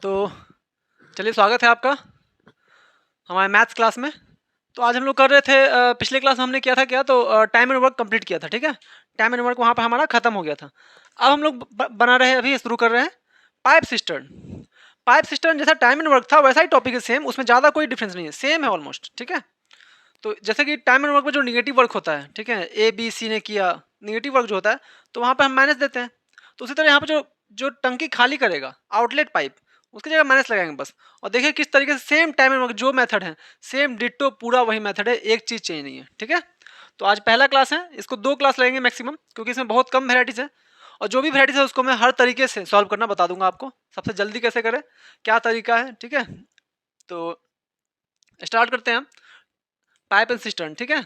तो चलिए स्वागत है आपका हमारे मैथ्स क्लास में। तो आज हम लोग कर रहे थे पिछले क्लास में हमने किया था क्या तो टाइम एंड वर्क कंप्लीट किया था, ठीक है। टाइम एंड वर्क वहाँ पर हमारा खत्म हो गया था। अब हम लोग बना रहे हैं, अभी शुरू कर रहे हैं पाइप सिस्टर्न। पाइप सिस्टर्न जैसा टाइम एंड वर्क था वैसा ही टॉपिक है, सेम, उसमें ज़्यादा कोई डिफरेंस नहीं है, सेम है ऑलमोस्ट, ठीक है। तो जैसे कि टाइम एंड वर्क में जो निगेटिव वर्क होता है, ठीक है, ए बी सी ने किया, निगेटिव वर्क जो होता है तो वहाँ पे हम माइनस देते हैं। तो उसी तरह यहाँ पे जो जो टंकी खाली करेगा आउटलेट पाइप, उसकी जगह माइनस लगाएंगे बस। और देखिए किस तरीके से सेम टाइम एंड वर्क जो मेथड है, सेम डिट्टो पूरा वही मेथड है, एक चीज़ चेंज नहीं है, ठीक है। तो आज पहला क्लास है, इसको 2 क्लास लगेंगे मैक्सिमम, क्योंकि इसमें बहुत कम वेराइटीज़ है। और जो भी वेराइटीज़ है उसको मैं हर तरीके से सॉल्व करना बता दूंगा आपको, सबसे जल्दी कैसे करें, क्या तरीका है, ठीक है। तो स्टार्ट करते हैं हम पाइप एंड सिस्टर्न, ठीक है।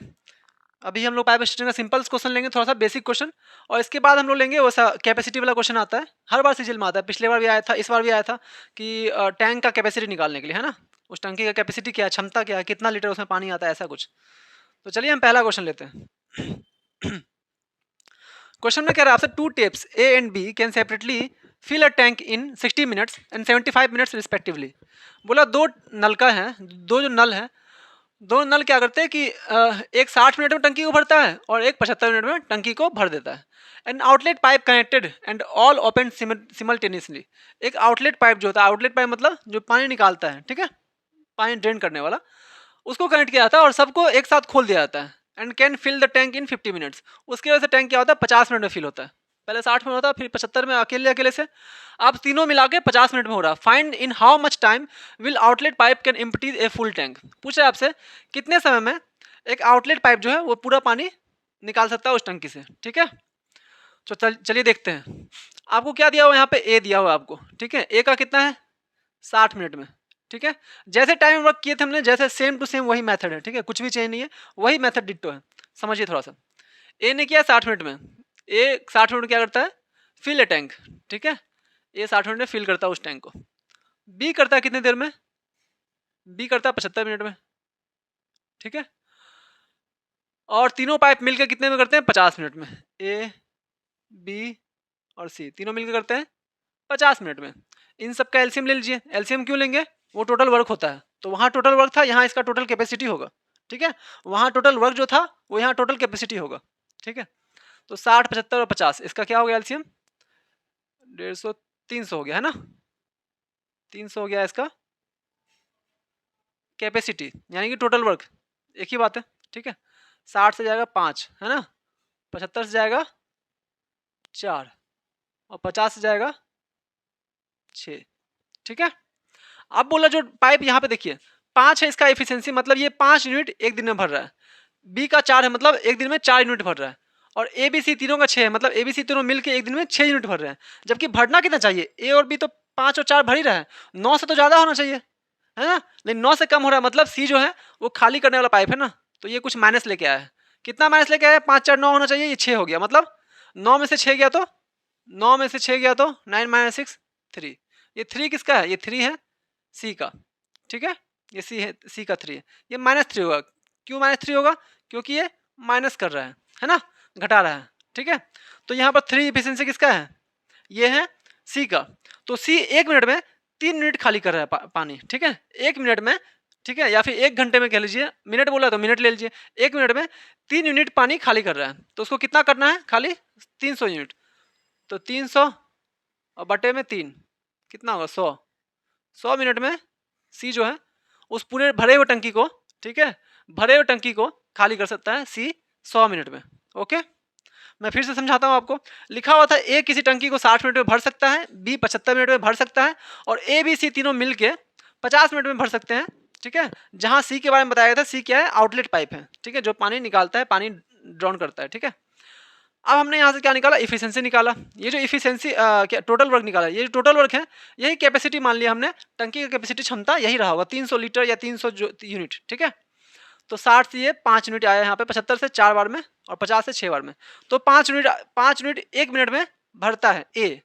अभी हम लोग पाइप सिस्टम का सिंपल क्वेश्चन लेंगे, थोड़ा सा बेसिक क्वेश्चन, और इसके बाद हम लोग लेंगे वैसा कैपेसिटी वाला क्वेश्चन आता है, हर बार सीजल में आता है, पिछले बार भी आया था, इस बार भी आया था कि टैंक का कैपेसिटी निकालने के लिए, है ना, उस टंकी का कैपेसिटी क्या है, क्षमता क्या है, कितना लीटर उसमें पानी आता है, ऐसा कुछ। तो चलिए हम पहला क्वेश्चन लेते हैं। क्वेश्चन में कह रहा है आपसे two taps A and B can separately fill a tank in 60 minutes and 75 minutes respectively. बोला दो नलका है, दो जो नल है, दो नल क्या करते हैं कि एक 60 मिनट में टंकी को भरता है और एक 75 मिनट में टंकी को भर देता है। And outlet pipe connected and all open simultaneously. एक आउटलेट पाइप जो होता है, आउटलेट पाइप मतलब जो पानी निकालता है, ठीक है, पानी ड्रेन करने वाला, उसको कनेक्ट किया जाता है और सबको एक साथ खोल दिया जाता है। And can fill the tank in 50 minutes. उसकी वजह से टैंक क्या होता है, 50 मिनट में फिल होता है। पहले 60 में होता है, फिर 75 में अकेले अकेले से। अब तीनों मिला के 50 मिनट में हो रहा। Find in how much time will outlet pipe can empty a full tank. पूछ रहे आपसे कितने समय में एक आउटलेट पाइप जो है वो पूरा पानी निकाल सकता है उस टंकी से, ठीक है। तो चलिए देखते हैं। आपको क्या दिया हुआ है, यहाँ पे ए दिया हुआ है आपको, ठीक है। ए का कितना है, 60 मिनट में, ठीक है। जैसे टाइम वर्क किए थे हमने, जैसे सेम टू सेम वही मेथड है, ठीक है, कुछ भी चेंज नहीं है, वही मेथड डिट्टो है। समझिए थोड़ा सा। ए ने किया 60 मिनट में, ए 60 मिनट में क्या करता है, फिल ए टैंक, ठीक है। ए 60 मिनट में फिल करता है उस टैंक को। बी करता है कितने देर में, बी करता है 75 मिनट में, ठीक है। और तीनों पाइप मिलकर कितने में करते हैं, 50 मिनट में। ए बी और सी तीनों मिलकर करते हैं 50 मिनट में। इन सब का एलसीएम ले लीजिए। एलसीएम क्यों लेंगे, वो टोटल वर्क होता है, तो वहाँ टोटल वर्क था, यहाँ इसका टोटल कैपेसिटी होगा, ठीक है। वहाँ टोटल वर्क जो था वो यहाँ टोटल कैपेसिटी होगा, ठीक है। तो 60, 75 और 50, इसका क्या हो गया एलसीएम, 150, 300 हो गया, है ना। 300 हो गया इसका कैपेसिटी, यानी कि टोटल वर्क, एक ही बात है, ठीक है। 60 से जाएगा 5, है ना, 75 से जाएगा 4 और 50 से जाएगा 6, ठीक है। अब बोला जो पाइप यहाँ पे देखिए 5 है इसका एफिशिएंसी, मतलब ये 5 यूनिट एक दिन में भर रहा है। बी का 4 है, मतलब एक दिन में 4 यूनिट भर रहा है। और ए बी सी तीनों का 6 है, मतलब ए बी सी तीनों मिलकर एक दिन में 6 यूनिट भर रहे हैं। जबकि भरना कितना चाहिए, ए और बी तो 5 और 4 भर ही रहा है, 9 से तो ज़्यादा होना चाहिए, है ना। लेकिन 9 से कम हो रहा है, मतलब सी जो है वो खाली करने वाला पाइप है ना, तो ये कुछ माइनस लेके आया है। कितना माइनस लेके आया है, 5 4 9 होना चाहिए, ये 6 हो गया, मतलब 9 में से 6 गया तो 9 में से 6 गया तो 9 माइनस 6 3। ये 3 किसका है, ये 3 है सी का, ठीक है। ये सी है, सी का 3 है, ये -3 होगा। क्यों -3 होगा, क्योंकि ये माइनस कर रहा है ना, घटा रहा है, ठीक है। तो यहाँ पर 3 इफिशिएंसी किसका है, ये है सी का। तो सी 1 मिनट में 3 यूनिट खाली कर रहा है पानी, ठीक है, 1 मिनट में, ठीक है, या फिर 1 घंटे में कह लीजिए, मिनट बोला तो मिनट ले लीजिए। 1 मिनट में 3 यूनिट पानी खाली कर रहा है, तो उसको कितना करना है खाली, 300 यूनिट। तो 300 और बटे में 3 कितना होगा, 100 मिनट में सी जो है उस पूरे भरे हुए टंकी को, ठीक है, भरे हुए टंकी को खाली कर सकता है सी 100 मिनट में। ओके, मैं फिर से समझाता हूँ आपको। लिखा हुआ था ए किसी टंकी को 60 मिनट में भर सकता है, बी 75 मिनट में भर सकता है, और ए बी सी तीनों मिलके 50 मिनट में भर सकते हैं, ठीक है। जहाँ सी के बारे में बताया गया था, सी क्या है, आउटलेट पाइप है, ठीक है, जो पानी निकालता है, पानी ड्रॉन करता है, ठीक है। अब हमने यहाँ से क्या निकाला, इफिशिएंसी निकाला। ये जो इफिशिएंसी क्या टोटल वर्क निकाला, ये जो टोटल वर्क है यही कैपेसिटी मान लिया हमने, टंकी का कैपेसिटी क्षमता यही रहा होगा 300 लीटर या 300 यूनिट, ठीक है। तो 60 से ये 5 यूनिट आया यहाँ पे, 75 से 4 बार में और 50 से 6 बार में, तो 5 यूनिट 1 मिनट में भरता है ए,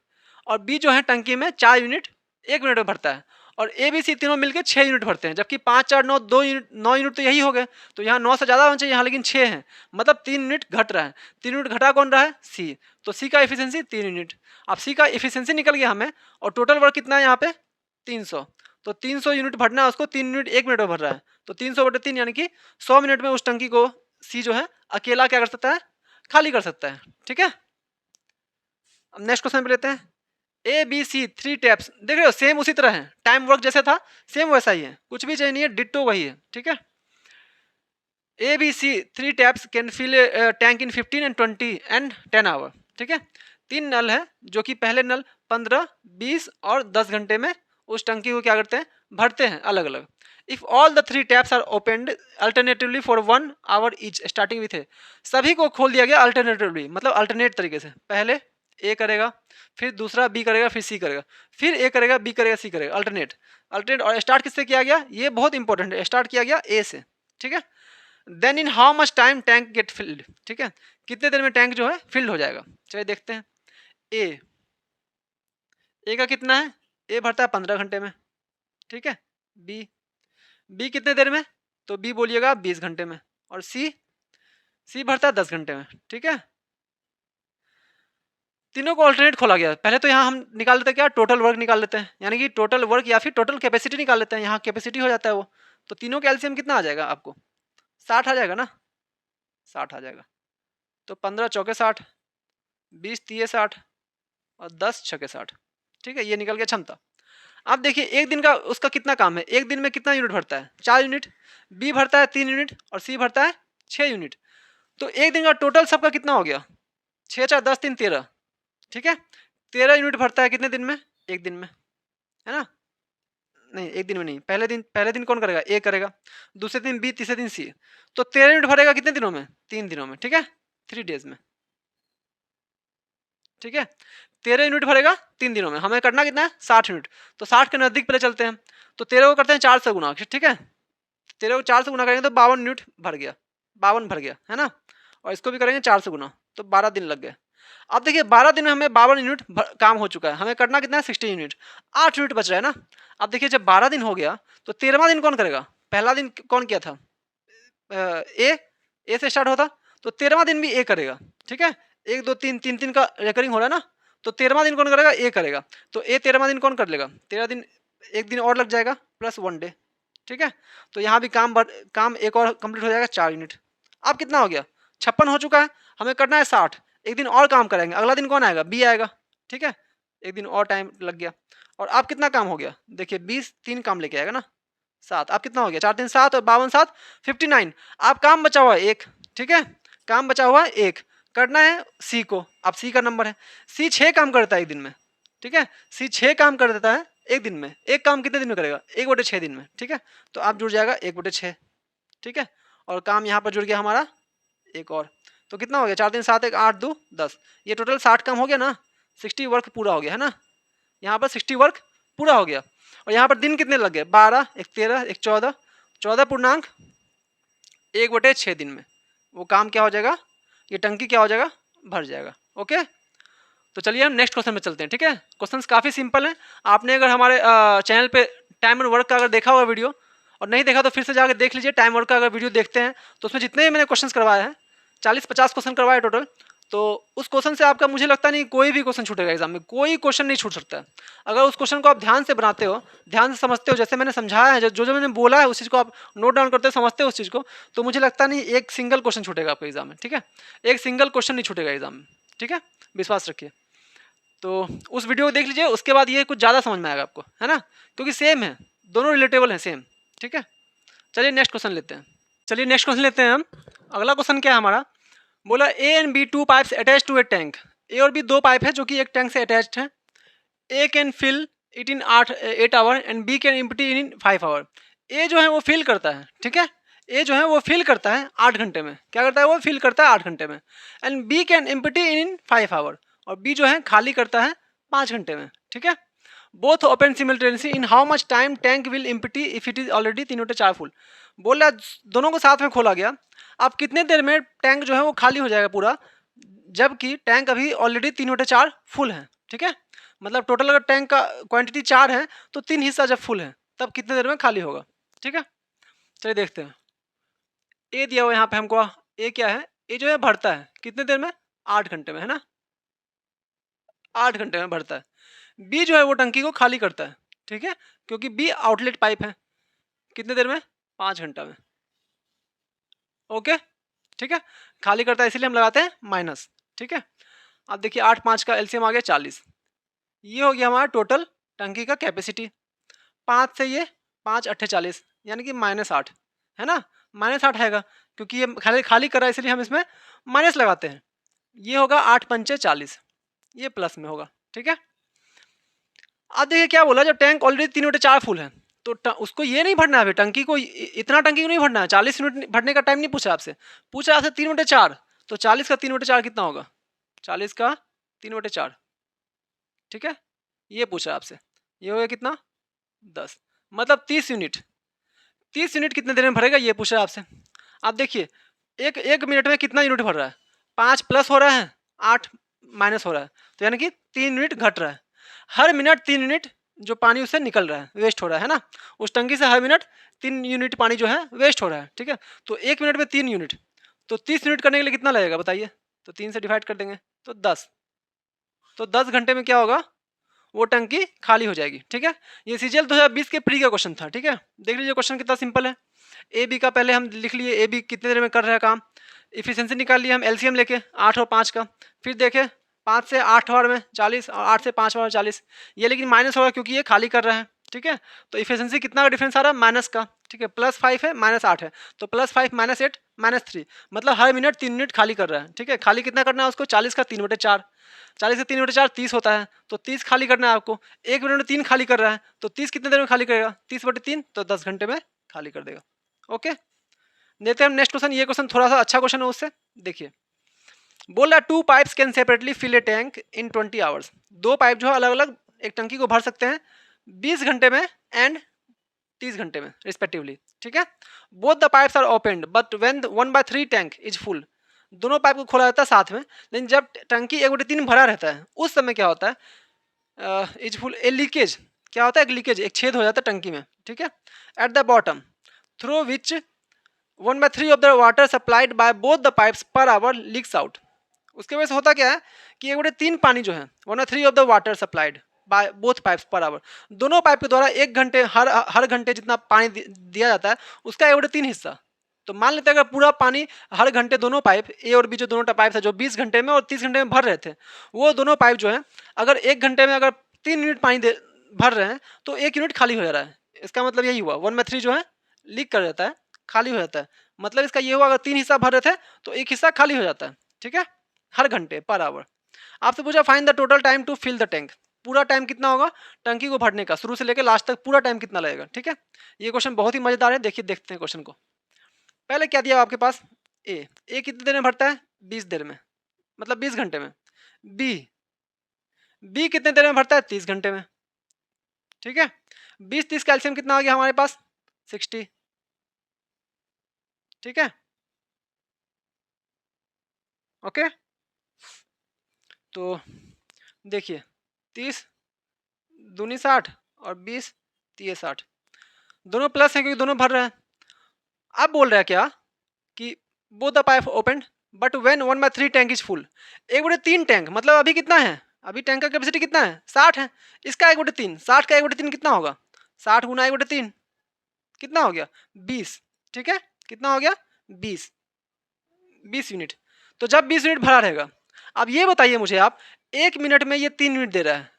और बी जो है टंकी में 4 यूनिट 1 मिनट में भरता है, और ए बी सी तीनों मिलकर 6 यूनिट भरते हैं। जबकि 5 4 9 2 यूनिट 9 यूनिट तो यही हो गए, तो यहाँ 9 से ज़्यादा होना चाहिए, यहाँ लेकिन 6 है, मतलब 3 यूनिट घट रहा है। 3 यूनिट घटा कौन रहा है, सी। तो सी का एफिशिएंसी 3 यूनिट। अब सी का एफिशिएंसी निकल गया हमें, और टोटल वर्क कितना है यहाँ पे 300, तो 300 यूनिट भरना है उसको, 3 यूनिट 1 मिनट में भर रहा है, तो 300/3 यानी कि 100 मिनट में उस टंकी को सी जो है अकेला क्या कर सकता है, खाली कर सकता है। ठीक है, अब नेक्स्ट क्वेश्चन पे लेते हैं। ए बी सी 3 टैप्स, देख रहे हो सेम उसी तरह है, टाइम वर्क जैसे था सेम वैसा ही है, कुछ भी चेंज नहीं है, डिट्टो वही है। ठीक है, A B C 3 taps can fill tank in 15 and 20 and 10 hour. ठीक है, 3 नल है जो कि पहले नल 15, 20 और 10 घंटे में उस टंकी को क्या करते हैं, भरते हैं अलग अलग। If all the 3 taps are opened alternatively for 1 hour each starting with A, सभी को खोल दिया गया अल्टरनेटिवली, मतलब अल्टरनेट तरीके से, पहले ए करेगा, फिर दूसरा बी करेगा, फिर सी करेगा, फिर ए करेगा, बी करेगा, सी करेगा, अल्टरनेट अल्टरनेट। और स्टार्ट किससे किया गया, ये बहुत इंपॉर्टेंट है, स्टार्ट किया गया ए से। ठीक है, then in how much time tank get filled. ठीक है, कितने देर में टैंक जो है फिल्ड हो जाएगा। चलिए देखते हैं। ए का कितना है, ए भरता है 15 घंटे में। ठीक है, बी कितने देर में, तो बी बोलिएगा 20 घंटे में। और सी भरता है 10 घंटे में। ठीक है, तीनों को अल्टरनेट खोला गया। पहले तो यहाँ हम निकाल लेते हैं क्या, टोटल वर्क निकाल लेते हैं, यानी कि टोटल वर्क या फिर टोटल कैपेसिटी निकाल लेते हैं, यहाँ कैपेसिटी हो जाता है वो। तो तीनों का एलसीएम कितना आ जाएगा आपको, 60 आ जाएगा ना, 60 आ जाएगा। तो 15 चौके 60, 20 तिये 60 और 10 छके 60। ठीक है, ये निकल गया क्षमता। अब देखिए एक दिन का उसका कितना काम है, एक दिन में कितना यूनिट भरता है, 4 यूनिट, बी भरता है 3 यूनिट और सी भरता है 6 यूनिट। तो एक दिन का टोटल सबका कितना हो गया, 6 4 10 3 13। ठीक है, 13 यूनिट भरता है कितने दिन में, एक दिन में, है ना, नहीं एक दिन में नहीं, पहले दिन कौन करेगा, ए करेगा, दूसरे दिन बी, तीसरे दिन सी। तो 13 यूनिट भरेगा कितने दिनों में, 3 दिनों में। ठीक है, 3 डेज में। ठीक है, 13 यूनिट भरेगा 3 दिनों में, हमें करना कितना है, 60 यूनिट। तो 60 के नजदीक पहले चलते हैं, तो 13 को करते हैं 4 से गुना। ठीक है, 13 को 4 से गुना करेंगे तो 52 यूनिट भर गया, 52 भर गया, है ना। और इसको भी करेंगे 4 से गुना, तो 12 दिन लग गए। अब देखिए 12 दिन में हमें 52 यूनिट काम हो चुका है, हमें करना कितना है, 60 यूनिट, 8 यूनिट बच रहा है ना। अब देखिए जब 12 दिन हो गया तो 13वां दिन कौन करेगा, पहला दिन कौन किया था, ए से स्टार्ट होता, तो 13वां दिन भी ए करेगा। ठीक है, 1 2 3 3 3 का रेकरिंग हो रहा है ना, तो 13वां दिन कौन करेगा, ए करेगा। तो ए 13वां दिन कौन कर लेगा, 13 दिन, एक दिन और लग जाएगा प्लस 1 डे। ठीक है, तो यहाँ भी काम एक और कंप्लीट हो जाएगा, 4 यूनिट। अब कितना हो गया, 56 हो चुका है, हमें करना है 60, एक दिन और काम करेंगे, अगला दिन कौन आएगा, बी आएगा। ठीक है, एक दिन और टाइम लग गया। और अब कितना काम हो गया, देखिए 20 3 काम लेके आएगा ना, 7। अब कितना हो गया, 4 3 7 और 52 7 59। अब काम बचा हुआ है एक। ठीक है, काम बचा हुआ है एक, करना है सी को। अब सी का नंबर है, सी 6 काम करता है एक दिन में। ठीक है, सी 6 काम कर देता है एक दिन में, एक काम कितने दिन में करेगा, 1/6 दिन में। ठीक है, तो आप जुड़ जाएगा 1/6। ठीक है, और काम यहाँ पर जुड़ गया हमारा एक और, तो कितना हो गया, 4 3 7 1 8 2 10, ये टोटल 60 काम हो गया ना, 60 वर्क पूरा हो गया, है ना। यहाँ पर 60 वर्क पूरा हो गया। और यहाँ पर दिन कितने लग गए, 12 1 13 1 14, 14.1/6 दिन में वो काम क्या हो जाएगा, ये टंकी क्या हो जाएगा, भर जाएगा। ओके, तो चलिए हम नेक्स्ट क्वेश्चन में चलते हैं। ठीक है, क्वेश्चंस काफ़ी सिंपल हैं। आपने अगर हमारे चैनल पे टाइम एंड वर्क का अगर देखा हुआ वीडियो और नहीं देखा तो फिर से जाकर देख लीजिए। टाइम वर्क का अगर वीडियो देखते हैं तो उसमें जितने भी मैंने क्वेश्चंस करवाए हैं, 40-50 क्वेश्चन करवाए टोटल, तो उस क्वेश्चन से आपका मुझे लगता नहीं कोई भी क्वेश्चन छूटेगा एग्जाम में, कोई क्वेश्चन नहीं छूट सकता है। अगर उस क्वेश्चन को आप ध्यान से बनाते हो, ध्यान से समझते हो, जैसे मैंने समझाया है, जो जो मैंने बोला है उस चीज़ को आप नोट डाउन करते हो, समझते हो उस चीज़ को, तो मुझे लगता नहीं एक सिंगल क्वेश्चन छूटेगा आपको एग्जाम में। ठीक है, एक सिंगल क्वेश्चन नहीं छूटेगा एग्जाम में। ठीक है, विश्वास रखिए। तो उस वीडियो को देख लीजिए, उसके बाद ये कुछ ज़्यादा समझ में आएगा आपको, है ना, क्योंकि सेम है, दोनों रिलेटेबल हैं, सेम। ठीक है, चलिए नेक्स्ट क्वेश्चन लेते हैं। चलिए नेक्स्ट क्वेश्चन लेते हैं हम। अगला क्वेश्चन क्या है हमारा, बोला A and B 2 pipes attach to a tank. A और बी 2 पाइप है जो कि एक टैंक से अटैच्ड है। A can fill it in 8 hour and B can empty in 5 hour. A जो है वो फिल करता है, ठीक है, ए जो है वो फिल करता है 8 घंटे में। क्या करता है, वो फिल करता है 8 घंटे में। And B can empty in 5 hour, और बी जो है खाली करता है 5 घंटे में। ठीक है, both open simultaneously in how much time tank will empty if it is already 3/4 full. बोल रहा है दोनों को साथ में खोला गया, अब कितने देर में टैंक जो है वो खाली हो जाएगा पूरा, जबकि टैंक अभी ऑलरेडी 3/4 फुल है। ठीक है, मतलब टोटल अगर टैंक का क्वांटिटी 4 है तो 3 हिस्सा जब फुल है तब कितने देर में खाली होगा। ठीक है, चलिए देखते हैं। ए दिया हुआ यहाँ पे हमको, ए क्या है, ए जो है भरता है कितने देर में, 8 घंटे में, है ना, 8 घंटे में भरता है। बी जो है वो टंकी को खाली करता है। ठीक है, क्योंकि बी आउटलेट पाइप है। कितने देर में? 5 घंटा में। ओके, ठीक है, खाली करता है इसीलिए हम लगाते हैं माइनस। ठीक है, अब देखिए 8 5 का एलसीएम आ गया 40। ये हो गया हमारा टोटल टंकी का कैपेसिटी। 5 से ये 5 8 40 यानी कि -8 है ना, -8 आएगा क्योंकि ये खाली खाली कर रहा है इसलिए हम इसमें माइनस लगाते हैं। ये होगा 8 पंचे 40, ये प्लस में होगा। ठीक है, अब देखिए क्या बोला, जब टैंक ऑलरेडी 3/4 फुल है तो उसको ये नहीं भरना है अभी, टंकी को इतना टंकी को नहीं भरना है, 40 यूनिट भरने का टाइम नहीं पूछा आपसे, पूछा आपसे 3/4, तो 40 का 3/4 कितना होगा? 40 का 3/4, ठीक है, ये पूछा आपसे, ये हो गया कितना? 10, मतलब 30 यूनिट। 30 यूनिट कितने देर में भरेगा ये पूछा आपसे। आप देखिए एक मिनट में कितना यूनिट भर रहा है? 5 प्लस हो रहा है, 8 माइनस हो रहा है, तो यानी कि 3 यूनिट घट रहा है। हर मिनट 3 यूनिट जो पानी उससे निकल रहा है, वेस्ट हो रहा है ना, उस टंकी से हर मिनट 3 यूनिट पानी जो है वेस्ट हो रहा है। ठीक है, तो 1 मिनट में 3 यूनिट, तो 30 यूनिट करने के लिए कितना लगेगा बताइए? तो 3 से डिवाइड कर देंगे तो 10, तो 10 घंटे में क्या होगा? वो टंकी खाली हो जाएगी। ठीक है, ये सीजीएल 2020 के प्री का क्वेश्चन था। ठीक है, देख लीजिए क्वेश्चन कितना सिंपल है। ए बी का पहले हम लिख लिए, ए बी कितने देर में कर रहा है काम, इफिशिएंसी निकाल लिए हम एलसीएम लेके 8 और 5 का, फिर देखे 5 से 8 आवर में 40 और 8 से 5 आवर 40, ये लेकिन माइनस होगा क्योंकि ये खाली कर रहा है। ठीक है, तो इफिशिएंसी कितना का डिफरेंस आ रहा है? माइनस का। ठीक है, +5 है -8 है, तो +5 -8 -3, मतलब हर मिनट 3 मिनट खाली कर रहा है। ठीक है, खाली कितना करना है उसको? 40 का 3/4, 40 का 3/4 30 होता है, तो 30 खाली करना है आपको। 1 मिनट में 3 खाली कर रहा है, तो 30 कितने देर में खाली करेगा? 30/3, तो 10 घंटे में खाली कर देगा। ओके, देते हैं हम नेक्स्ट क्वेश्चन। ये क्वेश्चन थोड़ा सा अच्छा क्वेश्चन है उससे। देखिए बोल रहा है 2 pipes can separately fill a tank in 20 hours. 2 pipe जो है अलग अलग एक टंकी को भर सकते हैं 20 घंटे में एंड 30 घंटे में रिस्पेक्टिवली। ठीक है, both the pipes are opened but when 1/3 tank is full, दोनों पाइप को खोला रहता है साथ में, लेकिन जब टंकी 1/3 भरा रहता है उस समय क्या होता है? इज फुल ए लीकेज, क्या होता है? एक लीकेज, एक छेद हो जाता है टंकी में। ठीक है, at the bottom through which 1/3 of the water supplied by both the pipes per hour leaks out. उसके वजह से होता क्या है कि 1/3 पानी जो है 1/3 of the water supplied by both pipes per hour, दोनों पाइप के द्वारा 1 घंटे हर घंटे जितना पानी दिया जाता है उसका 1/3 हिस्सा। तो मान लेते हैं अगर पूरा पानी हर घंटे दोनों पाइप ए और बी जो दोनों पाइप है जो 20 घंटे में और 30 घंटे में भर रहे थे, वो दोनों पाइप जो है अगर 1 घंटे में अगर 3 यूनिट पानी भर रहे हैं तो 1 यूनिट खाली हो जा रहा है। इसका मतलब यही हुआ 1/3 जो है लीक कर जाता है, खाली हो जाता है। मतलब इसका ये हुआ अगर 3 हिस्सा भर रहे थे तो 1 हिस्सा खाली हो जाता है। ठीक है, हर घंटे पर आवर। आपसे पूछा find the total time to fill the tank, पूरा टाइम कितना होगा टंकी को भरने का, शुरू से लेकर लास्ट तक पूरा टाइम कितना लगेगा। ठीक है, ये क्वेश्चन बहुत ही मजेदार है। देखिए देखते हैं क्वेश्चन को। पहले क्या दिया आपके पास? ए कितनी देर में भरता है? 20 देर में, मतलब 20 घंटे में। बी बी कितने देर में भरता है? 30 घंटे में। ठीक है, 20 30 कैल्शियम कितना आ गया हमारे पास? 60। ठीक है, ओके, तो देखिए 30 दूनी 60 और 20 3 60, दोनों प्लस हैं क्योंकि दोनों भर रहे हैं। अब बोल रहा है क्या कि both the pipe open but when 1/3 tank is full, 1/3 tank, मतलब अभी कितना है? अभी टैंक का कैपेसिटी कितना है? 60 है। इसका 1/3, 60 का 1/3 कितना होगा? 60 गुना 1/3 कितना हो गया? 20। ठीक है, कितना हो गया? 20 यूनिट। तो जब 20 यूनिट भरा रहेगा, अब ये बताइए मुझे आप, 1 मिनट में ये 3 यूनिट दे रहा है,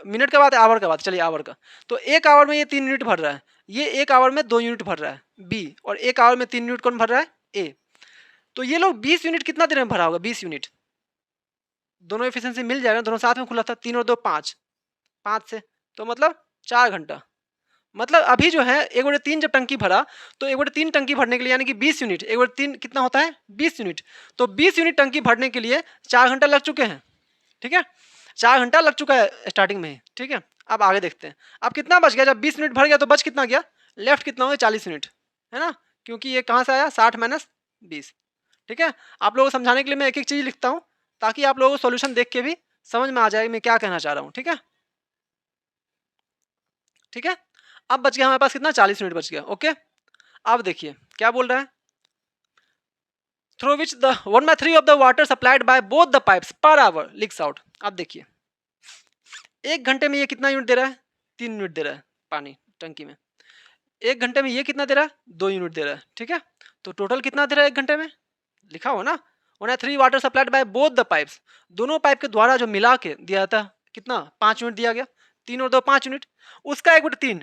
मिनट का बात है आवर का बात, चलिए आवर का, तो 1 आवर में ये 3 यूनिट भर रहा है, ये 1 आवर में 2 यूनिट भर रहा है बी, और 1 आवर में 3 यूनिट कौन भर रहा है? ए। तो ये लोग 20 यूनिट कितना देर में भरा होगा? 20 यूनिट, दोनों एफिशिएंसी मिल जाएगा, दोनों साथ में खुला था, 3 और 2 5, 5 से, तो मतलब 4 घंटा। मतलब अभी जो है 1/3 जब टंकी भरा तो 1/3 टंकी भरने के लिए यानी कि 20 यूनिट, 1/3 कितना होता है? 20 यूनिट, तो 20 यूनिट टंकी भरने के लिए 4 घंटा लग चुके हैं। ठीक है, 4 घंटा लग चुका है स्टार्टिंग में ही। ठीक है, अब आगे देखते हैं। अब कितना बच गया? जब 20 मिनट भर गया तो बच कितना गया? लेफ्ट कितना हो गया? 40 यूनिट, है ना, क्योंकि ये कहाँ से आया? 60 माइनस 20। ठीक है, आप लोगों को समझाने के लिए मैं एक एक चीज़ लिखता हूँ ताकि आप लोगों को सोल्यूशन देख के भी समझ में आ जाए मैं क्या कहना चाह रहा हूँ। ठीक है, ठीक है, अब बच गया हमारे पास कितना? 40 यूनिट बच गया। ओके, अब देखिए क्या बोल रहा है, through which the 1/3 of the water supplied by both the pipes per hour leaks out. अब देखिए 1 घंटे में ये कितना यूनिट दे रहा है? 3 यूनिट दे रहा है पानी टंकी में। 1 घंटे में ये कितना दे रहा है? 2 यूनिट दे रहा है, ठीक है? तो टोटल कितना दे रहा है 1 घंटे में? लिखा हो ना? 3 water supplied by both the pipes, दोनों पाइप के द्वारा जो मिला के दिया था कितना? 5 यूनिट दिया गया। 3 और 2 5 यूनिट। उसका 1/3,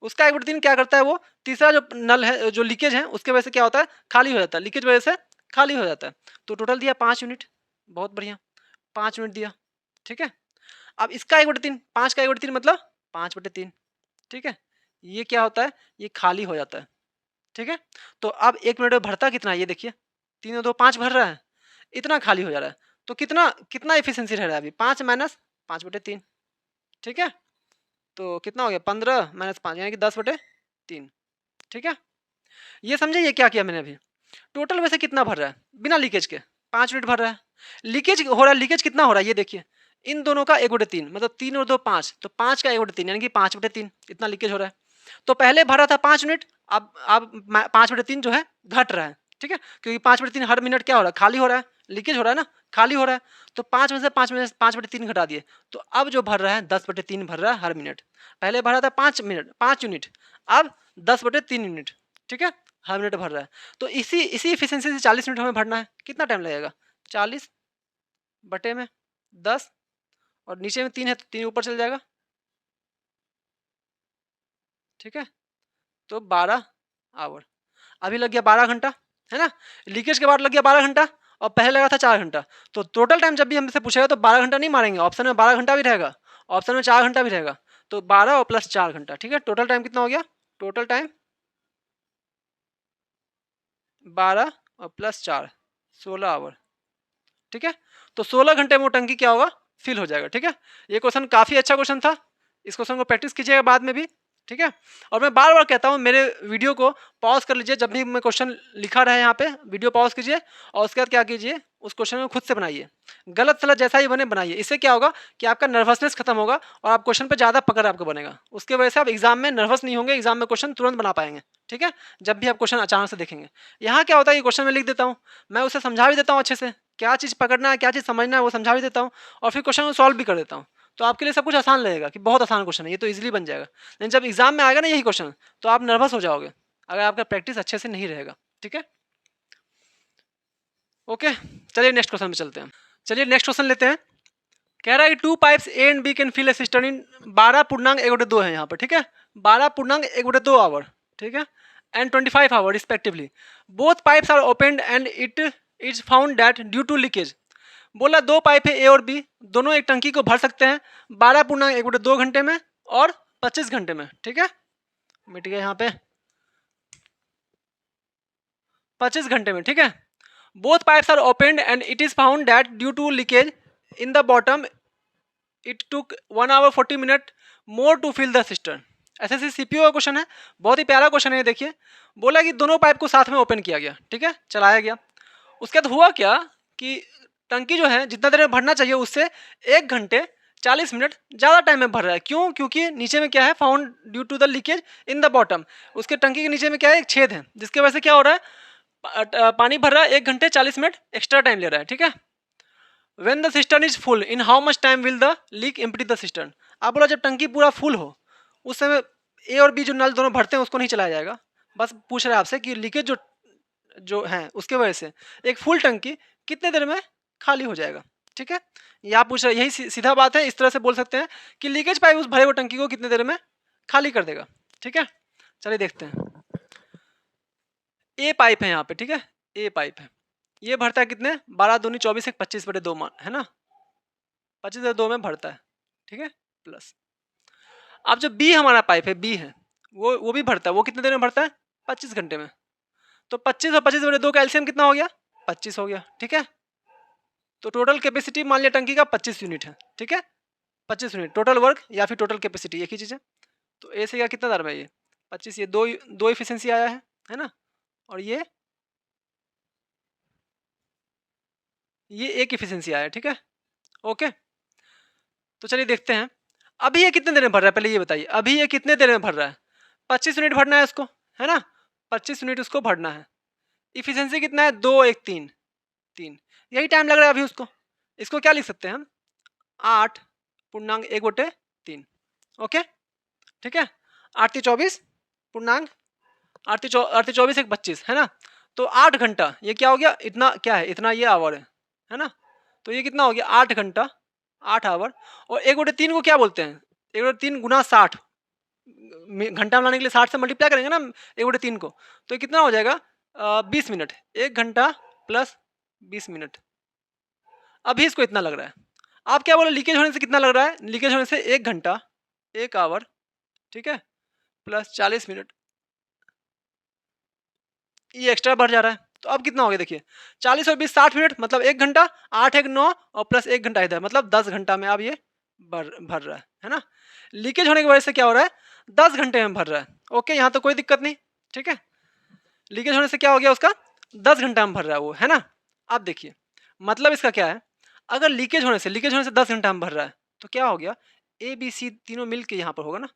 उसका 1/3 क्या करता है वो? तीसरा जो नल है, जो लीकेज है, उसके वजह से क्या होता है? खाली हो जाता है, लीकेज वजह से खाली हो जाता है। तो टोटल दिया 5 यूनिट, बहुत बढ़िया, 5 यूनिट दिया, ठीक है? अब इसका 1/3, 5 का 1/3 मतलब 5/3, ठीक है? ये क्या होता है? ये खाली हो जाता है, ठीक है? तो अब 1 मिनट में भरता कितना है ये देखिए, 3 और 2 5 भर रहा है, इतना खाली हो जा रहा है। तो कितना कितना एफिशिएंसी रह रहा है अभी? 5 माइनस 5/3, ठीक है? तो कितना हो गया? 15 माइनस 5 यानी कि 10/3, ठीक है? ये समझे ये क्या किया मैंने अभी? टोटल वैसे कितना भर रहा है बिना लीकेज के? 5 यूनिट भर रहा है। लीकेज हो रहा है, लीकेज कितना हो रहा है ये देखिए, इन दोनों का 1/3 मतलब 3 और 2 5, तो 5 का 1/3 यानी कि 5/3 इतना लीकेज हो रहा है। तो पहले भरा था 5 यूनिट, अब 5/3 जो है घट रहा है, ठीक है? क्योंकि 5/3 हर मिनट क्या हो रहा है? खाली हो रहा है, लीकेज हो रहा है ना, खाली हो रहा है। तो 5 में से 5/3 घटा दिए, तो अब जो भर रहा है 10/3 भर रहा है हर मिनट। पहले भरा था 5 यूनिट, अब 10/3 यूनिट, ठीक है? हर मिनट भर रहा है। तो इसी इसी एफिशिएंसी से 40 मिनट हमें भरना है। कितना टाइम लगेगा? 40 बटे में 10, और नीचे में 3 है तो 3 ऊपर चल जाएगा, ठीक है? तो 12 आवर। अभी लग गया 12 घंटा, है ना? लीकेज के बाद लग गया 12 घंटा, और पहले लगा था 4 घंटा। तो टोटल टाइम जब भी हमसे पूछेगा तो 12 घंटा नहीं मारेंगे, ऑप्शन में 12 घंटा भी रहेगा, ऑप्शन में 4 घंटा भी रहेगा। तो 12 और प्लस 4 घंटा, ठीक है? टोटल टाइम कितना हो गया? टोटल टाइम 12 और प्लस 4 16 आवर, ठीक है? तो 16 घंटे में वो टंकी क्या होगा? फिल हो जाएगा, ठीक है? ये क्वेश्चन काफी अच्छा क्वेश्चन था, इस क्वेश्चन को प्रैक्टिस कीजिएगा बाद में भी, ठीक है? और मैं बार बार कहता हूँ मेरे वीडियो को पॉज कर लीजिए, जब भी मैं क्वेश्चन लिखा रहे यहाँ पे वीडियो पॉज कीजिए, और उसके बाद क्या कीजिए, उस क्वेश्चन को खुद से बनाइए, गलत सलत जैसा ही बने बनाइए। इससे क्या होगा कि आपका नर्वसनेस खत्म होगा और आप क्वेश्चन पे ज़्यादा पकड़ आपको बनेगा, उसके वजह से आप एग्जाम में नर्वस नहीं होंगे, एग्जाम में क्वेश्चन तुरंत बना पाएंगे, ठीक है? जब भी आप क्वेश्चन अचानक से देखेंगे, यहाँ क्या होता है कि क्वेश्चन में लिख देता हूँ, मैं उसे समझा भी देता हूँ अच्छे से, क्या चीज़ पकड़ना है क्या चीज़ समझना है वो समझा भी देता हूँ, और फिर क्वेश्चन को सॉल्व भी कर देता हूँ। तो आपके लिए सब कुछ आसान लगेगा कि बहुत आसान क्वेश्चन है ये, तो इजीली बन जाएगा। लेकिन जब एग्जाम में आएगा ना यही क्वेश्चन, तो आप नर्वस हो जाओगे अगर आपका प्रैक्टिस अच्छे से नहीं रहेगा, ठीक है? ओके, चलिए नेक्स्ट क्वेश्चन में चलते हैं। चलिए नेक्स्ट क्वेश्चन लेते हैं। कह रहा है कि 2 pipes A and B can fill a cistern in 12.1/2 है यहाँ पर, ठीक है? 12.1/2 आवर, ठीक है? And 25 hour respectively. Both pipes are opened and it is found that due to leakage. बोला 2 पाइप है ए और बी, दोनों एक टंकी को भर सकते हैं 12.1/2 घंटे में और 25 घंटे में, ठीक है? मिट गया यहाँ पे 25 घंटे में, ठीक है? Both pipes are opened and it is found that due to leakage in the bottom it took 1 hour 40 minute more to fill the cistern. SSC CPO का क्वेश्चन है, बहुत ही प्यारा क्वेश्चन है ये देखिए। बोला कि दोनों पाइप को साथ में ओपन किया गया, ठीक है? चलाया गया। उसके बाद हुआ क्या कि टंकी जो है जितना देर में भरना चाहिए उससे 1 घंटे 40 मिनट ज़्यादा टाइम में भर रहा है। क्यों? क्योंकि नीचे में क्या है? Found due to the leakage in the bottom. उसके टंकी के नीचे में क्या है? एक छेद है, जिसकी वजह से क्या हो रहा है? पानी भर रहा है, 1 घंटे 40 मिनट एक्स्ट्रा टाइम ले रहा है, ठीक है? When the cistern is full, in how much time will the leak empty the cistern? आप बोला जब टंकी पूरा फुल हो उस समय ए और बी जो नल दोनों भरते हैं उसको नहीं चलाया जाएगा। बस पूछ रहे हैं आपसे कि लीकेज जो जो है उसके वजह से एक फुल टंकी कितने देर में खाली हो जाएगा, ठीक है? ये आप पूछ रहे हैं, यही सीधा बात है। इस तरह से बोल सकते हैं कि लीकेज पाइप उस भरे हुए टंकी को कितने देर में खाली कर देगा, ठीक है? चलिए देखते हैं। ए पाइप है यहाँ पे, ठीक है? ए पाइप है, ये भरता है कितने? 12 दूनी 24 25/2 है ना, 25/2 में भरता है, ठीक है? प्लस अब जो बी हमारा पाइप है, बी है, वो भी भरता है। वो कितने देर में भरता है? 25 घंटे में। तो 25 और 25/2 का एलसीएम कितना हो गया? 25 हो गया, ठीक है? तो टोटल कैपेसिटी मान लिया टंकी का 25 यूनिट है, ठीक है? 25 यूनिट टोटल वर्क या फिर टोटल कैपेसिटी एक ही चीज़ है। तो ए से क्या कितना दर में ये 25, ये दो इफिशियंसी आया है ना? और ये एक इफिशियंसी आया, ठीक है? ओके, तो चलिए देखते हैं अभी ये कितने देर में भर रहा है। पहले ये बताइए अभी ये कितने देर में भर रहा है? 25 यूनिट भरना है इसको, है ना? 25 यूनिट उसको भरना है। इफिशियंसी कितना है? 2 1 3 3, यही टाइम लग रहा है अभी उसको। इसको क्या लिख सकते हैं हम? 8.1/3, ओके? ठीक है, 8 × 24 पूर्णांक, 8 × 24 एक 25 है ना। तो 8 घंटा ये क्या हो गया, इतना क्या है, इतना ये आवर है ना। तो ये कितना हो गया 8 घंटा, 8 आवर। और 1/3 को क्या बोलते हैं, 1/3 गुना 60, घंटा बनाने के लिए 60 से मल्टीप्लाई करेंगे ना 1/3 को, तो ये कितना हो जाएगा 20 मिनट। 1 घंटा प्लस 20 मिनट। अभी इसको इतना लग रहा है, आप क्या बोले लीकेज होने से कितना लग रहा है, लीकेज होने से 1 घंटा 1 आवर, ठीक है, प्लस 40 मिनट, ये एक्स्ट्रा बढ़ जा रहा है। तो अब कितना हो गया देखिए, 40 और 20 60 मिनट, मतलब 1 घंटा, 8 1 9 और प्लस 1 घंटा इधर, मतलब 10 घंटा में अब ये भर रहा है ना। लीकेज होने की वजह से क्या हो रहा है, 10 घंटे में भर रहा है। ओके, यहाँ तो कोई दिक्कत नहीं, ठीक है। लीकेज होने से क्या हो गया उसका, 10 घंटा में भर रहा है वो, है ना। अब देखिए मतलब इसका क्या है, अगर लीकेज होने से 10 घंटा में भर रहा है, तो क्या हो गया, ए बी सी तीनों मिल के यहाँ पर होगा ना,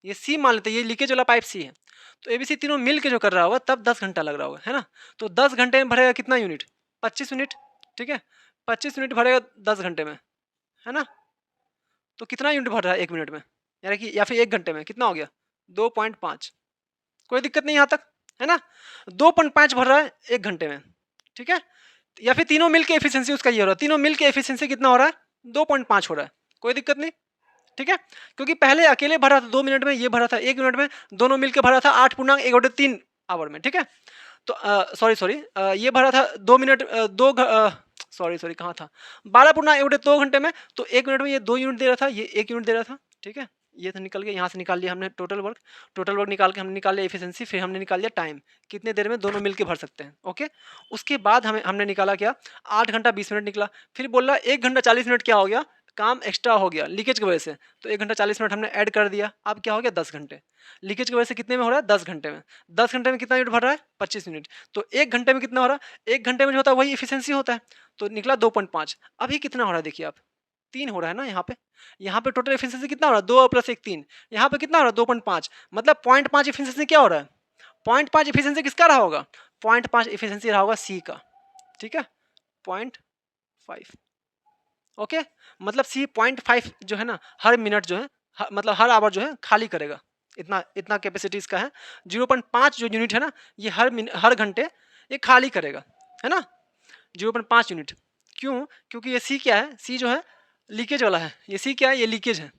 ये सी मान लेते हैं, ये लीकेज वाला पाइप सी है, तो ए बी सी तीनों मिल के जो कर रहा होगा तब 10 घंटा लग रहा होगा, है ना। तो 10 घंटे में भरेगा कितना यूनिट, 25 यूनिट, ठीक है, 25 यूनिट भरेगा 10 घंटे में, है ना। तो कितना यूनिट भर रहा है 1 मिनट में, यानी कि या फिर 1 घंटे में कितना हो गया 2.5, कोई दिक्कत नहीं यहाँ तक, है ना। 2.5 भर रहा है 1 घंटे में, ठीक है। या फिर तीनों मिल के एफिशिएंसी उसका ये हो रहा है, तीनों मिल के एफिशिएंसी कितना हो रहा है 2.5 हो रहा है, कोई दिक्कत नहीं, ठीक है। क्योंकि पहले अकेले भरा था 2 मिनट में, ये भरा था 1 मिनट में, दोनों मिलकर भरा था 8.1/3 आवर में, ठीक है। तो सॉरी ये भरा था 2 मिनट सॉरी कहाँ था, 12.1/2 घंटे में, तो 1 मिनट में ये 2 यूनिट दे रहा था, ये 1 यूनिट दे रहा था, ठीक है। ये तो निकल गया, यहाँ से निकाल लिया हमने टोटल वर्क निकाल के हमने निकाल लिया एफिशिएंसी, फिर हमने निकाल लिया टाइम, कितने देर में दोनों मिलके भर सकते हैं। ओके, उसके बाद हमने निकाला क्या, 8 घंटा 20 मिनट निकला। फिर बोल रहा 1 घंटा 40 मिनट क्या हो गया, काम एक्स्ट्रा हो गया लीकेज की वजह से, तो 1 घंटा 40 मिनट हमने ऐड कर दिया, अब क्या हो गया 10 घंटे। लीकेज की वजह से कितने में हो रहा है 10 घंटे में, 10 घंटे में कितना यूनिट भर रहा है 25 यूनिट, तो 1 घंटे में कितना हो रहा है, 1 घंटे में जो होता है वही एफिशिएंसी होता है, तो निकला 2.5। अभी कितना हो रहा है देखिए आप, 3 हो रहा है ना यहाँ पे टोटल एफिशिएंसी कितना हो रहा है 2 प्लस 1 3, यहाँ पे कितना हो रहा है 2.5, मतलब 0.5 एफिशिएंसी क्या हो रहा है, 0.5 एफिशिएंसी किसका रहा होगा, 0.5 एफिशिएंसी रहा होगा सी का, ठीक है, 0.5। ओके, मतलब सी 0.5 जो है ना हर मिनट जो है मतलब हर आवर जो है खाली करेगा, इतना इतना कैपेसिटी इसका है। 0.5 जो यूनिट है ना ये हर घंटे ये खाली करेगा, है ना, 0.5 यूनिट। क्यों, क्योंकि ये सी क्या है, सी जो है लीकेज वाला है, ये सी क्या है, ये लीकेज है,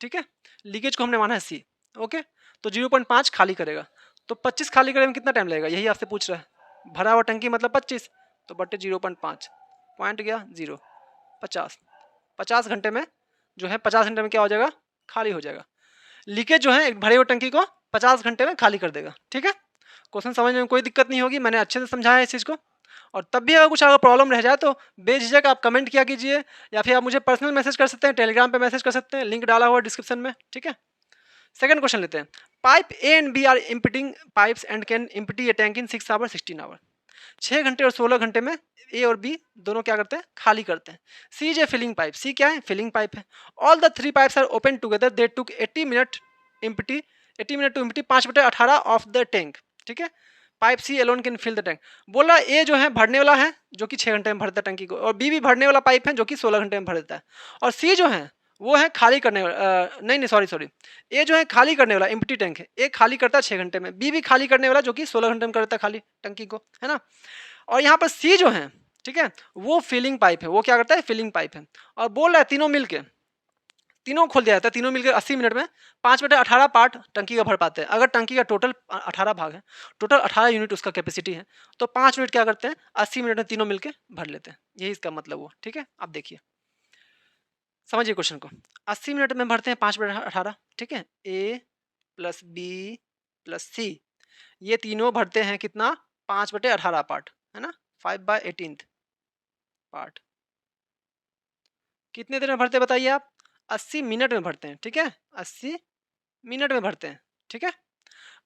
ठीक है, लीकेज को हमने माना है सी। ओके, तो 0.5 खाली करेगा, तो 25 खाली करने में कितना टाइम लगेगा, यही आपसे पूछ रहा है, भरा हुआ टंकी मतलब 25, तो बटे 0.5, पॉइंट गया 0, 50 घंटे में जो है 50 घंटे में क्या हो जाएगा, खाली हो जाएगा। लीकेज जो है एक भरे हुए टंकी को 50 घंटे में खाली कर देगा, ठीक है। क्वेश्चन समझने में कोई दिक्कत नहीं होगी, मैंने अच्छे से समझाया है इस चीज़ को। और तब भी अगर प्रॉब्लम रह जाए तो बेझिझक आप कमेंट किया कीजिए, या फिर आप मुझे पर्सनल मैसेज कर सकते हैं, टेलीग्राम पे मैसेज कर सकते हैं, लिंक डाला हुआ डिस्क्रिप्शन में, ठीक है। सेकंड क्वेश्चन लेते हैं, pipe A and B are emptying pipes and can empty a tank in 6 hour 16 hour. 6 घंटे और 16 घंटे में ए और बी दोनों क्या करते हैं, खाली करते हैं। C is a filling pipe, C क्या है, फिलिंग पाइप है। All the 3 pipes are open together, they took 80 minute empty, 80 minute to empty 5/18 of the tank, ठीक है। Pipe C alone can fill the tank. बोला A जो है भरने वाला है जो कि 6 घंटे में भरता है टंकी को, और बी भी भरने वाला पाइप है जो कि 16 घंटे में भर देता है, और सी जो है वो है खाली करने वाला, नहीं सॉरी, ए जो है खाली करने वाला एम्प्टी टैंक है, ए खाली करता है 6 घंटे में, बी भी खाली करने वाला जो कि 16 घंटे में करता है खाली टंकी को, है ना। और यहाँ पर सी जो है, ठीक है, वो फिलिंग पाइप है, वो क्या करता है, फिलिंग पाइप है। और बोल रहा है तीनों मिलके, तीनों खोल दिया जाता है, तीनों मिलकर 80 मिनट में 5/18 पार्ट टंकी का भर पाते हैं। अगर टंकी का टोटल 18 भाग है, टोटल 18 यूनिट उसका कैपेसिटी है, तो 5 मिनट क्या करते हैं, 80 मिनट में तीनों मिलकर भर लेते हैं, यही इसका मतलब हुआ, ठीक है। आप देखिए समझिए क्वेश्चन को, 80 मिनट में भरते हैं 5/18, ठीक है, ए प्लस बी प्लस सी, ये तीनों भरते हैं कितना, 5/18 पार्ट, है ना, 5/18 पार्ट। कितने देर में भरते हैं बताइए आप, 80 मिनट में भरते हैं, ठीक है, 80 मिनट में भरते हैं, ठीक है।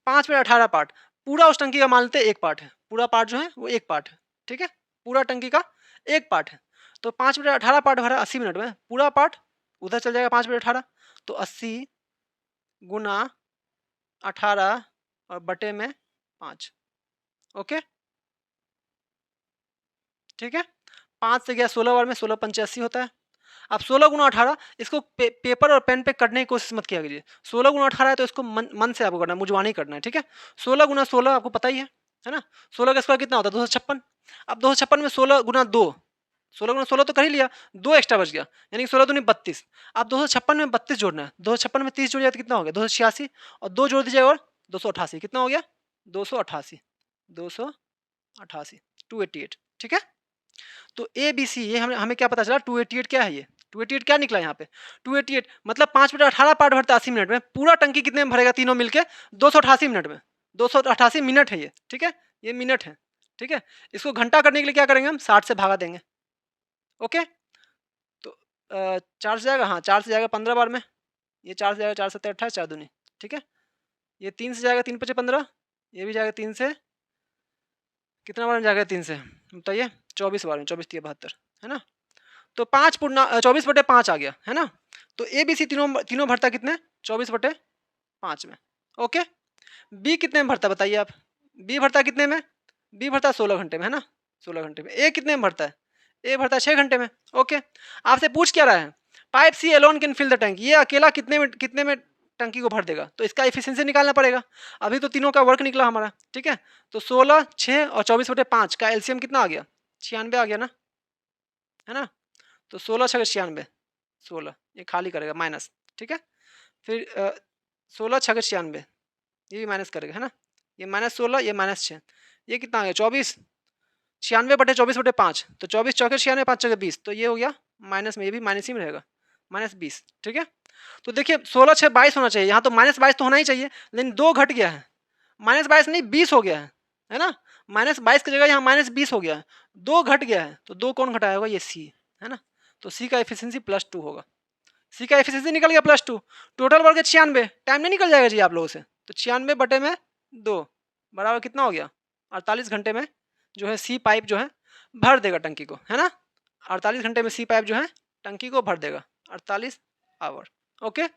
5/18 पार्ट, पूरा उस टंकी का मान लेते हैं एक पार्ट है, पूरा पार्ट जो है वो एक पार्ट है, ठीक है, पूरा टंकी का एक पार्ट है। तो 5/18 पार्ट भरा 80 मिनट में, पूरा पार्ट उधर चल जाएगा 5/18, तो 80 गुना 18 और बटे में 5, ओके, ठीक है। 5 से गया 16 बार में, 16 × 5 = 80 होता है। आप 16 गुना 18 इसको पेपर और पेन पे करने की कोशिश मत किया कीजिए। 16 गुना 18 है तो इसको मन से आपको करना है, मुझवानी करना है, ठीक है। 16 गुना 16 आपको पता ही है ना। 16 का स्क्वायर कितना होता है 256। अब 256 में 16 गुना 2, 16 गुना 16 तो कर ही लिया, 2 एक्स्ट्रा बच गया, यानी कि 16 दूनी 32। अब 256 में 32 जोड़ना है, 256 में 30 जोड़ जाए तो कितना हो गया 286, और 2 जोड़ दीजिए और 288, कितना हो गया 288, 288, 288, ठीक है। तो ए बी सी ये हमें क्या पता चला, 288 क्या है, ये 288 क्या निकला यहाँ पे 288 मतलब 5/18 पार्ट भरता है 80 मिनट में, पूरा टंकी कितने में भरेगा तीनों मिलके 288 मिनट में, 288 मिनट है ये, ठीक है, ये मिनट है, ठीक है। इसको घंटा करने के लिए क्या करेंगे हम 60 से भागा देंगे, ओके। तो 4 से जाएगा, हाँ 4 से जाएगा 15 बार में, ये 4 से जाएगा 4 7 28 4 दूनी, ठीक है। ये 3 से जाएगा 3 5 15, ये भी जाएगा 3 से, कितना बार में जाएगा 3 से बताइए 24 बार में, 24 3 72 है ना। तो 24/5 आ गया है ना। तो ए बी सी तीनों तीनों भरता कितने 24/5 में, ओके। बी कितने में भरता बताइए आप, बी भरता कितने में, बी भरता 16 घंटे में है ना, 16 घंटे में। ए कितने में भरता है, ए भरता है 6 घंटे में, ओके। आपसे पूछ क्या रहा है, pipe C alone can fill the tank, ये अकेला कितने में टंकी को भर देगा, तो इसका एफिशिएंसी निकालना पड़ेगा। अभी तो तीनों का वर्क निकला हमारा, ठीक है। तो 16 6 और 24/5 का एलसीएम कितना आ गया 96 आ गया ना, है ना। तो 16 6 96, 16 ये खाली करेगा माइनस, ठीक है। फिर 16 6 96 ये भी माइनस करेगा है ना, ये -16 ये -6, ये कितना आ गया 24, 96/24/5, तो 24 चौके 96 5 चौके 20, तो ये हो गया माइनस में, ये भी माइनस ही में रहेगा -20, ठीक है। तो देखिए 16 6 22 होना चाहिए, यहाँ तो -22 तो होना ही चाहिए, लेकिन 2 घट गया है, -22 नहीं 20 हो गया है ना। -22 की जगह यहाँ -20 हो गया है, 2 घट गया है, तो 2 कौन घटाया होगा, ये सी है ना। तो सी का एफिशिएंसी +2 होगा, सी का एफिशिएंसी निकल गया +2, टोटल वर्क है 96, टाइम नहीं निकल जाएगा जी आप लोगों से, तो 96/2 बराबर कितना हो गया 48 घंटे में जो है सी पाइप जो है भर देगा टंकी को, है ना। 48 घंटे में सी पाइप जो है टंकी को भर देगा, 48 आवर, ओके।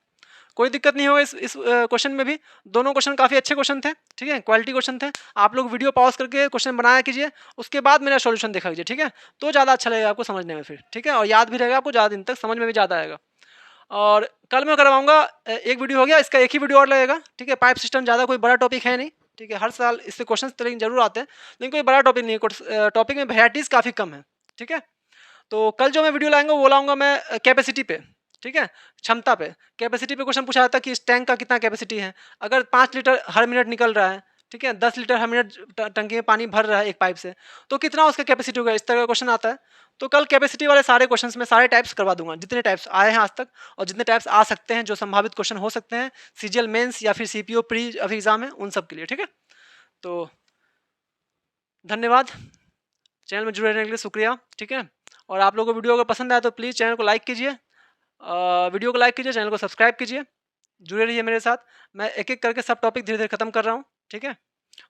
कोई दिक्कत नहीं होगा इस क्वेश्चन में भी, दोनों क्वेश्चन काफ़ी अच्छे क्वेश्चन थे, ठीक है, क्वालिटी क्वेश्चन थे। आप लोग वीडियो पॉज करके क्वेश्चन बनाया कीजिए, उसके बाद मेरा सॉल्यूशन देखा कीजिए, ठीक है, तो ज़्यादा अच्छा लगेगा आपको समझने में फिर, ठीक है, और याद भी रहेगा आपको, ज़्यादा दिन तक समझ में भी ज़्यादा आएगा। और कल मैं करवाऊंगा, एक वीडियो हो गया, इसका एक ही वीडियो और लगेगा, ठीक है। पाइप सिस्टम ज़्यादा कोई बड़ा टॉपिक है नहीं, ठीक है, हर साल इससे क्वेश्चन लेकिन जरूर आते हैं, लेकिन कोई बड़ा टॉपिक नहीं है, टॉपिक में वेराइटीज़ काफ़ी कम है, ठीक है। तो कल जो मैं वीडियो लाऊंगा वो लाऊंगा मैं कैपेसिटी पे, ठीक है, क्षमता पे। कैपेसिटी पे क्वेश्चन पूछा जाता है कि इस टैंक का कितना कैपेसिटी है, अगर 5 लीटर हर मिनट निकल रहा है, ठीक है, 10 लीटर हर मिनट टंकी में पानी भर रहा है एक पाइप से, तो कितना उसका कैपेसिटी होगा, इस तरह का क्वेश्चन आता है। तो कल कैपेसिटी वाले सारे क्वेश्चंस में सारे टाइप्स करवा दूंगा, जितने टाइप्स आए हैं आज तक और जितने टाइप्स आ सकते हैं, जो संभावित क्वेश्चन हो सकते हैं सीजीएल मेंस या फिर सीपीओ प्री अभी एग्जाम है, उन सब के लिए, ठीक है। तो धन्यवाद, चैनल में जुड़े रहने के लिए शुक्रिया, ठीक है। और आप लोगों को वीडियो अगर पसंद आया तो प्लीज़ चैनल को लाइक कीजिए, वीडियो को लाइक कीजिए, चैनल को सब्सक्राइब कीजिए, जुड़े रहिए मेरे साथ। मैं एक एक करके सब टॉपिक धीरे धीरे खत्म कर रहा हूँ, ठीक है।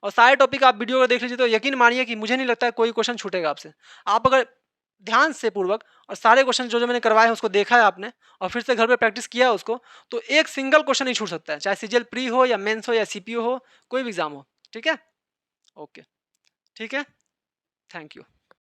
और सारे टॉपिक आप वीडियो को देख लीजिए तो यकीन मानिए कि मुझे नहीं लगता है कोई क्वेश्चन छूटेगा आपसे। आप अगर ध्यान से पूर्वक और सारे क्वेश्चन जो जो मैंने करवाए हैं उसको देखा है आपने और फिर से घर पे प्रैक्टिस किया है उसको, तो एक सिंगल क्वेश्चन नहीं छूट सकता है, चाहे सीजीएल प्री हो या मेंस हो या सीपीओ हो, कोई भी एग्जाम हो, ठीक है। ओके, ठीक है, थैंक यू।